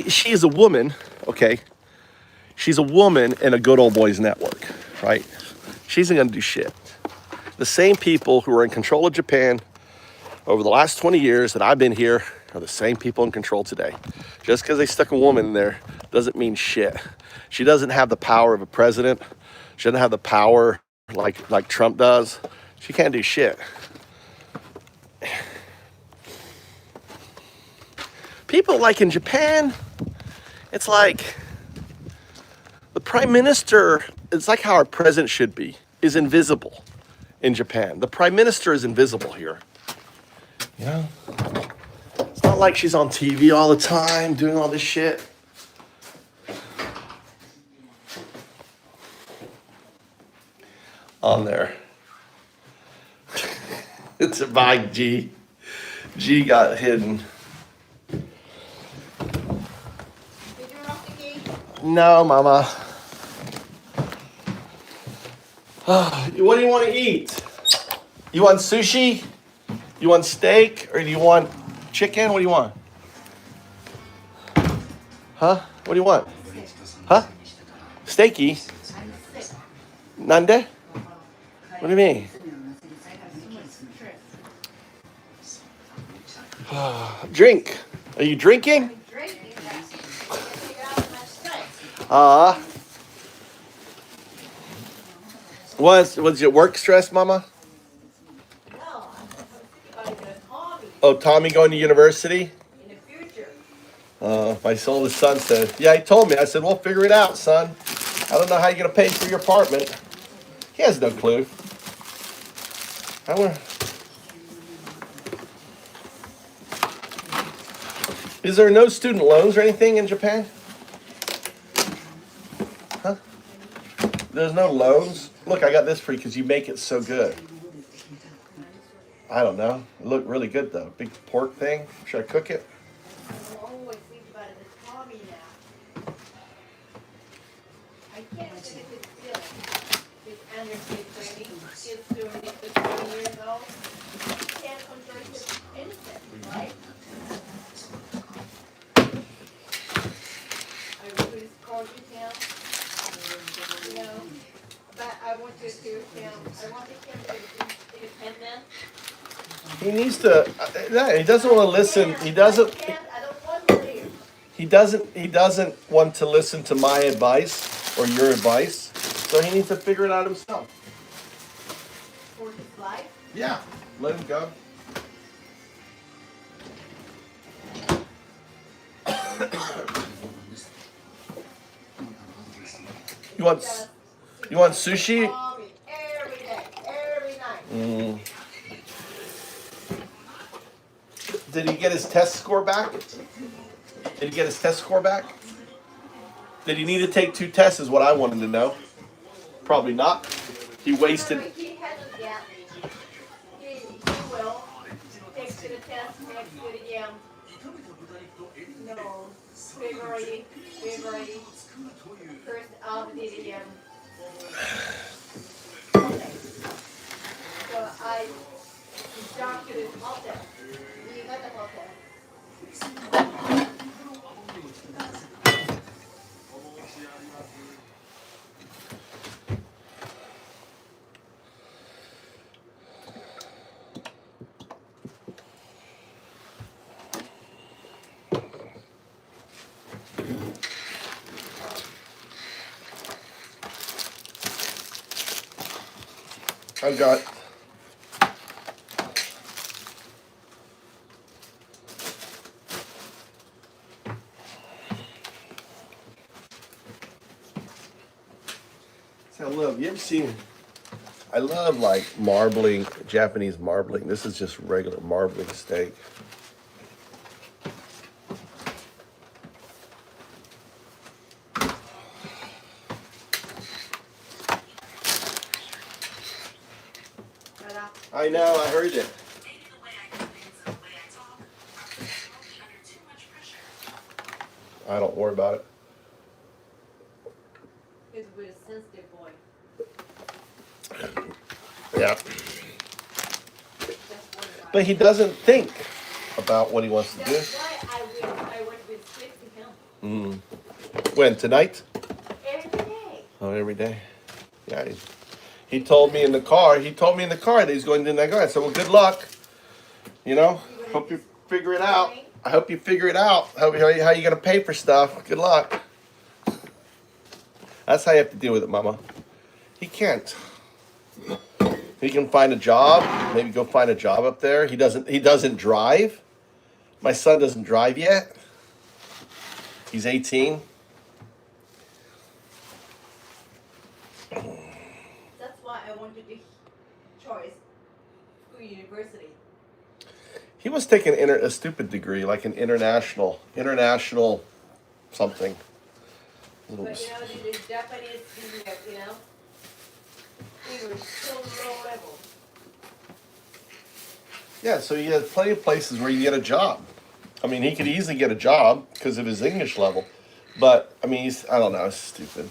She is a woman, okay? She's a woman in a good old boys network, right? She isn't gonna do shit. The same people who are in control of Japan over the last 20 years that I've been here are the same people in control today. Just because they stuck a woman in there doesn't mean shit. She doesn't have the power of a president. She doesn't have the power like Trump does. She can't do shit. People like in Japan, it's like the prime minister, it's like how our president should be, is invisible in Japan. The prime minister is invisible here. It's not like she's on TV all the time doing all this shit. On there. It's a bag, G. G got hidden. No, Mama. What do you want to eat? You want sushi? You want steak? Or do you want chicken? What do you want? Huh? What do you want? Huh? Steaky? Nande? What do you mean? Drink. Are you drinking? Was your work stress, Mama? Oh, Tommy going to university? In the future. My oldest son said, yeah, he told me. I said, well, figure it out, son. I don't know how you're going to pay for your apartment. He has no clue. Is there no student loans or anything in Japan? Huh? There's no loans? Look, I got this for you because you make it so good. I don't know. It looked really good though. Big pork thing. Should I cook it? I always think about it as hobby now. I can't finish it still. It's under his training. He's doing it for 20 years old. He can't convert it to anything, right? I went to his court with him, you know, but I wanted him to be independent. He needs to. He doesn't want to listen. He doesn't. I don't want to leave. He doesn't want to listen to my advice or your advice. So he needs to figure it out himself. For his life. Yeah. Let him go. You want sushi? Call me every day, every night. Did he get his test score back? Did he get his test score back? Did he need to take 2 tests is what I wanted to know. Probably not. He wasted. He hasn't yet. He will take to the test next week again. No, February, first of the year. So I talked to his hotel. He got the hotel. I've got. I love. You ever seen? I love like marbling, Japanese marbling. This is just regular marbling steak. I know. I heard it. I don't worry about it. He's a really sensitive boy. Yeah. That's one guy. But he doesn't think about what he wants to do. That's why I went with stick to him. When? Tonight? Every day. Oh, every day. Yeah. He told me in the car. That he's going to that guy. I said, well, good luck. You know, hope you figure it out. I hope you figure it out. How you going to pay for stuff. Good luck. That's how you have to deal with it, Mama. He can't. He can find a job. Maybe go find a job up there. He doesn't drive. My son doesn't drive yet. He's 18. That's why I wanted to choice school university. He was taking a stupid degree, like an international something. But you know, the Japanese business, you know, we were so low level. Yeah, so he has plenty of places where you get a job. I mean, he could easily get a job because of his English level. But, I mean, I don't know, it's stupid.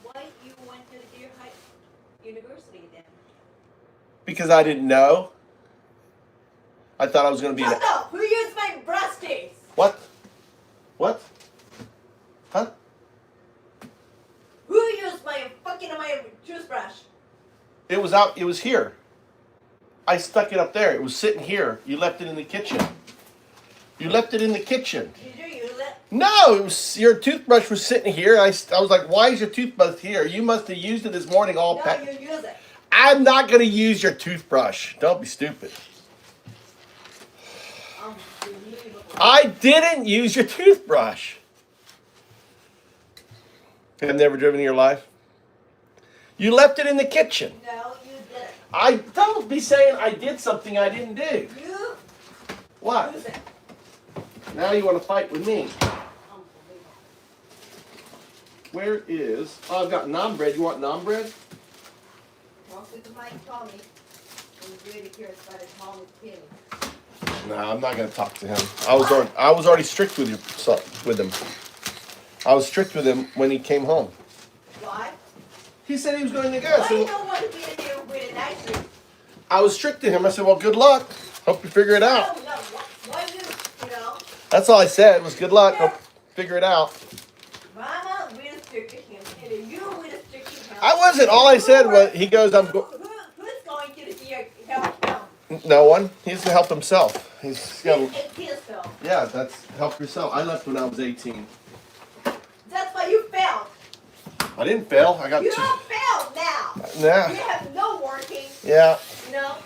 Why you went to the Deer Heights University then? Because I didn't know. I thought I was going to be Shut up! Who used my brush teeth? What? What? Huh? Who used my toothbrush? It was here. I stuck it up there. It was sitting here. You left it in the kitchen. You left it in the kitchen. Did you use it? No, it was your toothbrush was sitting here. I was like, why is your toothbrush here? You must have used it this morning all No, packed. you use it. I'm not going to use your toothbrush. Don't be stupid. Unbelievable. I didn't use your toothbrush. Have never driven in your life? You left it in the kitchen. No, you didn't. Don't be saying I did something I didn't do. You What? use it. Now you want to fight with me. Where is... Oh, I've got naan bread. You want naan bread? Talk to Mike Tommy. He's really curious about his mom is killing. No, I'm not going to talk to him. I was already strict with him. I was strict with him when he came home. Why? He said he was going to go. Why So you don't want to be in there with an ice cream? I was strict to him. I said, well, good luck. Hope you figure it out. No, why you know? That's all I said was good luck. Hope you figure it out. Mama will restrict him, and then you will restrict him. I wasn't. All I said was, he goes, Who's going to here help him? No one. He has to help himself. He's got. It's himself. Yeah, that's help yourself. I left when I was 18. That's why you failed. I didn't fail. I got You two. don't fail now. Yeah. You have no working, Yeah. you know?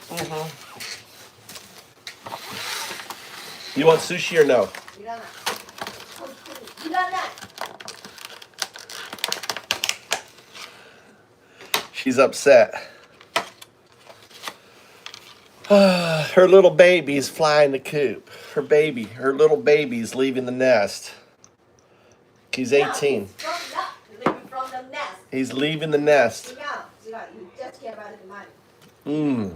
You want sushi or no? You don't know. You don't know. She's upset. Her little baby's flying the coop. Her little baby's leaving the nest. He's 18. From the nest. He's leaving the nest. You just care about the money. Mmm.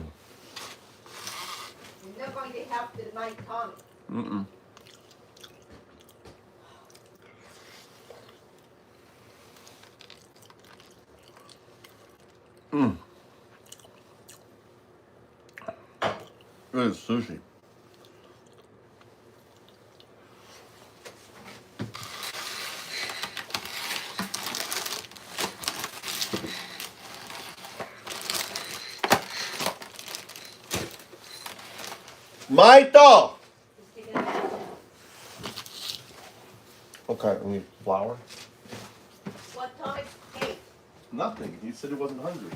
You're not going to help the money, Tommy. Mm-mm. Mmm. This is sushi. Maito! Just take it back. Okay, we need flour. What Tommy ate? Nothing. He said he wasn't hungry.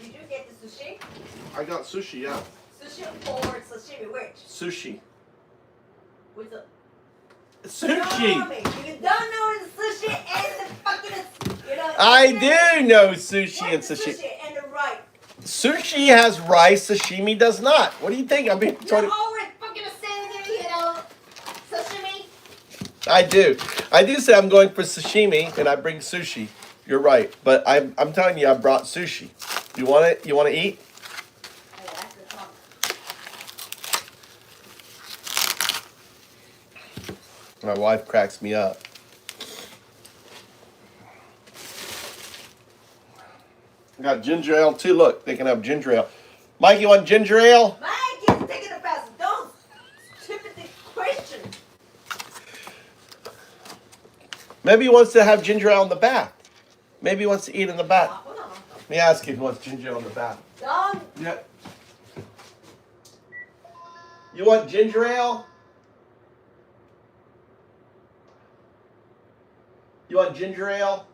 Did you get the sushi? I got sushi, yeah. Sushi or sashimi? Which? Sushi. With the Sushi! Tommy, you don't know the sushi and the fucking, you know. I do know sushi and What's the sashimi. sushi and the rice? Sushi has rice, sashimi does not. What do you think? I mean, You're always fucking saying, you know, sashimi. I do. I do say I'm going for sashimi and I bring sushi. You're right. But I'm telling you, I brought sushi. You want it? You want to eat? Oh, that's the Tommy. My wife cracks me up. I got ginger ale too. Look, they can have ginger ale. Mike, you want ginger ale? Mike is taking a pass. Don't stupid question. Maybe he wants to have ginger ale in the bath. Maybe he wants to eat in the bath. Hold on. Let me ask him if he wants ginger ale in the bath. Don't. Yeah. You want ginger ale? You want ginger ale?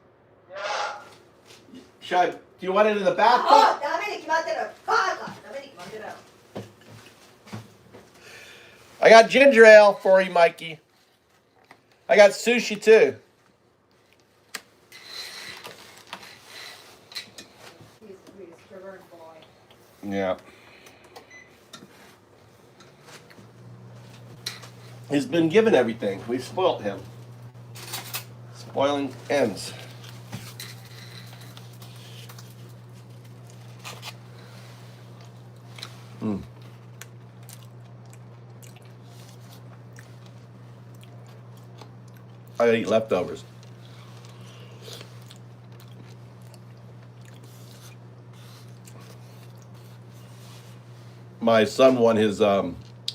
Should I, do you want it in the bathtub? あ、ダメに決まってる。バカ。ダメに決まってる。I got ginger ale for you, Mikey. I got sushi too. He's a stubborn boy. Yeah. He's been given everything. We've spoilt him. Spoiling ends. I eat leftovers. My son won his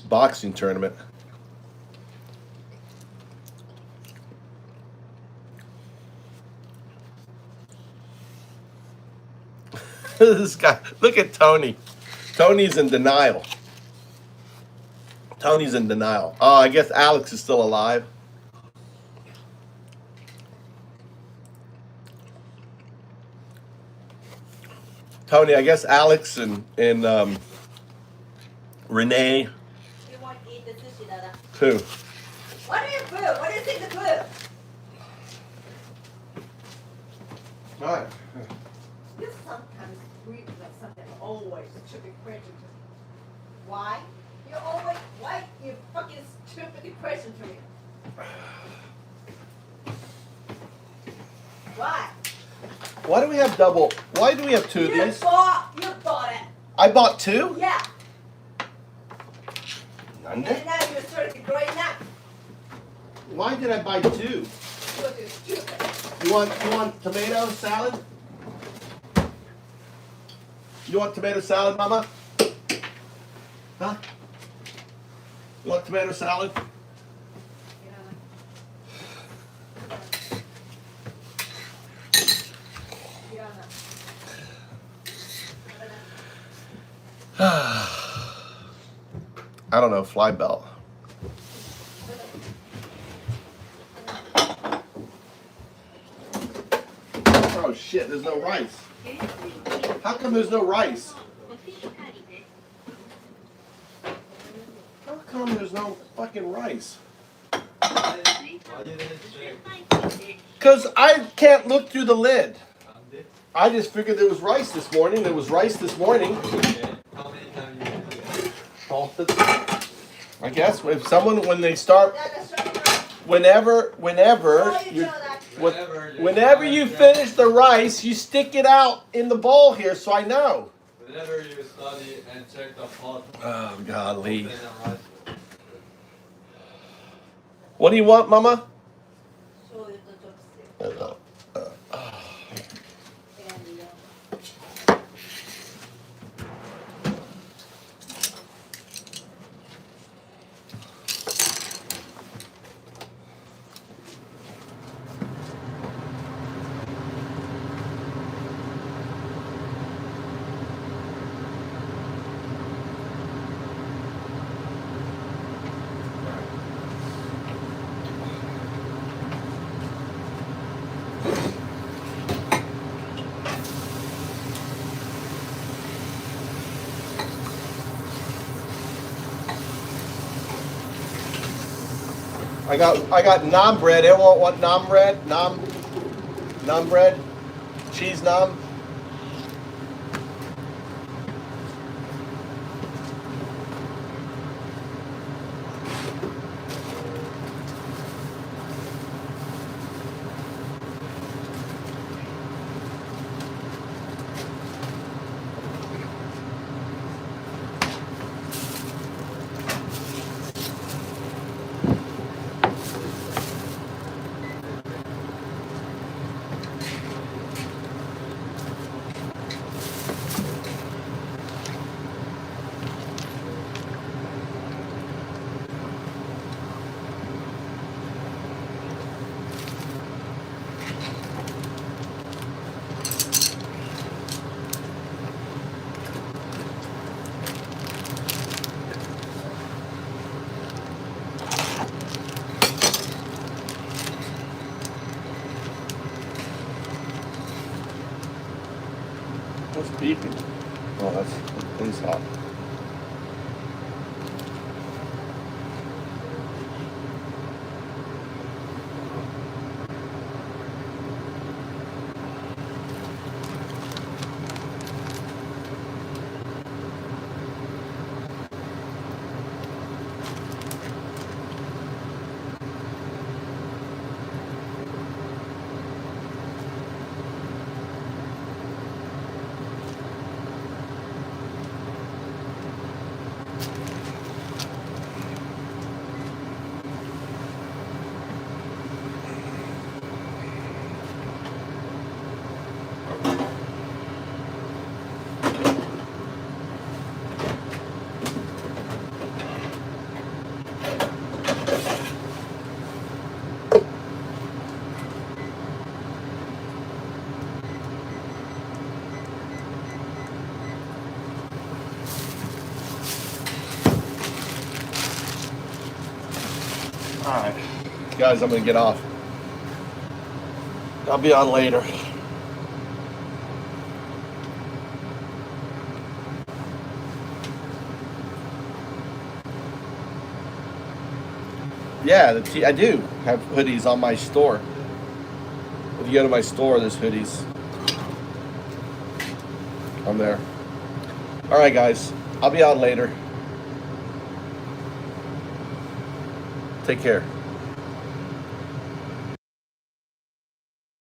boxing tournament. This guy, look at Tony. Tony's in denial. Tony's in denial. Oh, I guess Alex is still alive. Tony, I guess Alex and Renee You want to eat the sushi, Dada? too. What do you put? What do you think to put? All right. You sometimes read like something always stupid question to me. Why? Why you fucking stupid question to me? Why? Why do we have double? Why do we have two of You these? bought it. I bought two. Yeah. None. And now you're starting growing up. Why did I buy two? Because you're stupid. You want tomato salad? You want tomato salad, Mama? Huh? You want tomato salad? You know, you don't know. I don't know. Fly belt. Oh shit! There's no rice. How come there's no rice? How come there's no fucking rice? Because I can't look through the lid. I just figured there was rice this morning. There was rice this morning. I guess if someone, when they start, whenever you finish the rice, you stick it out in the bowl here so I know. Whenever you study and check the pot. Oh, golly. What do you want, Mama? So it's the chopstick. And I got naan bread. Everyone want naan bread? Naan bread? Cheese naan? What's beeping? Oh, that's thing's hot. Alright. Guys, I'm gonna get off. I'll be on later. Yeah, I do have hoodies on my store. If you go to my store, there's hoodies on there. All right, guys. I'll be on later. Take care.